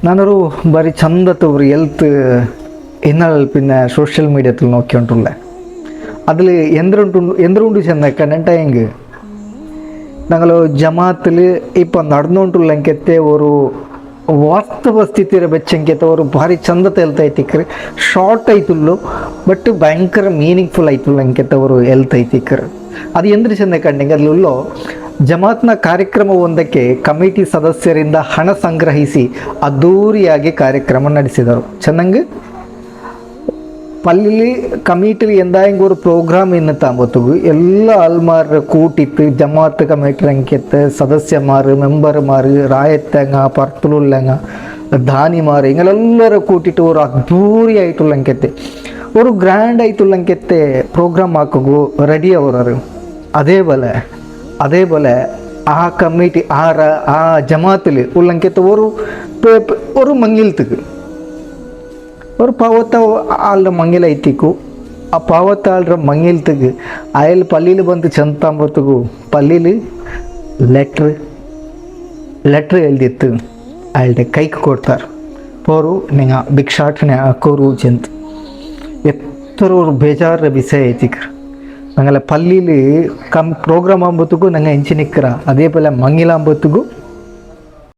ನಾನൊരു ಬಾರಿ ചന്തത്ത് ഒരു ഹെൽത്ത് എന്നാൽ പിന്നെ സോഷ്യൽ മീഡിയത്തിൽ നോക്കിയിട്ടുള്ള അതിൽ എന്തുകൊണ്ട് ചെന്നേക്കാനെങ്കിൽ ഞങ്ങൾ ജമാത്തിൽ ഇപ്പം നടന്നുകൊണ്ടുള്ളെങ്കത്തെ ഒരു ವಾಸ್ತವ ಸ್ಥಿತಿಯ ಬೆಚ್ಚಂಕೆತ ಅವರು ಭಾರಿ ಚಂದತೆ ಹೆಲ್ತ್ ಐತಿಕ್ರಿ ಶಾರ್ಟ್ ಆಯ್ತುಲ್ಲು ಬಟ್ ಭಯಂಕರ ಮೀನಿಂಗ್ಫುಲ್ ಆಯ್ತುಲ್ಲ ಅಂಕೆತ ಅವರು ಹೆಲ್ತ್ ಐತಿಕ್ರಿ ಅದು ಎಂದ್ರೆ ಚೆಂದ ಕಂಡಿಗೆ ಅಲ್ಲೂ ಜಮಾತ್ನ ಕಾರ್ಯಕ್ರಮ ಒಂದಕ್ಕೆ ಕಮಿಟಿ ಸದಸ್ಯರಿಂದ ಹಣ ಸಂಗ್ರಹಿಸಿ ಅದ್ದೂರಿಯಾಗಿ ಕಾರ್ಯಕ್ರಮ ನಡೆಸಿದರು ಚೆನ್ನಾಗಿ പള്ളിയിൽ കമ്മിറ്റിയിൽ എന്തായെങ്കിലും ഒരു പ്രോഗ്രാം ഇന്നത്താകുമ്പോഴത്തേക്ക് എല്ലാ ആൾമാരുടെ കൂട്ടിയിട്ട് ജമാഅത്ത് കമ്മിറ്റി രംഗത്ത് സദസ്യന്മാർ മെമ്പർമാർ റായത്തങ്ങ പുറത്തുള്ളങ്ങ ധാനിമാർ ഇങ്ങനെല്ലാവരും കൂട്ടിയിട്ട് ഒരു അദ്ഭുതമായിട്ടുള്ള രംഗത്തെ ഒരു ഗ്രാൻഡ് ആയിട്ടുള്ള രംഗത്തെ പ്രോഗ്രാം ആക്കുക റെഡി ആവുന്നത് അതേപോലെ ആ കമ്മിറ്റി ആ ജമാഅത്തിൽ ഉള്ള രംഗത്ത് ഒരു മങ്ങിലത്തേക്ക് ഒരു പാവത്ത ആളുടെ മങ്ങിലൈത്തിക്കു ആ പാവത്ത ആളുടെ മങ്ങിലത്തേക്ക് അയാൾ പള്ളിയിൽ വന്ന് ചെന്നത്താകുമ്പോഴത്തേക്കു പള്ളിയിൽ ಲೆಟ್ರ್ ಎಳ್ದಿತ್ತು ಅಯಾളുടെ ಕೈಗೆ ಕೊಡ್ತಾರೆ ಪೋರು ನಿಂಗೆ ಭಿಕ್ಷಾಟನೆ ಹಾಕೋರು ಜಂತು ಎತ್ತರ ஒரு ಬೇಜಾರ ವಿಷಯ ಐತಿಕ್ರ ഞങ്ങളെ പള്ളിയിൽ പ്രോഗ്രാം ആകുമ്പോഴത്തേക്കും ഞങ്ങൾ എഞ്ചി നിൽക്കിற അതേപോലെ മങ്ങിലാകുമ്പോഴത്തേക്കും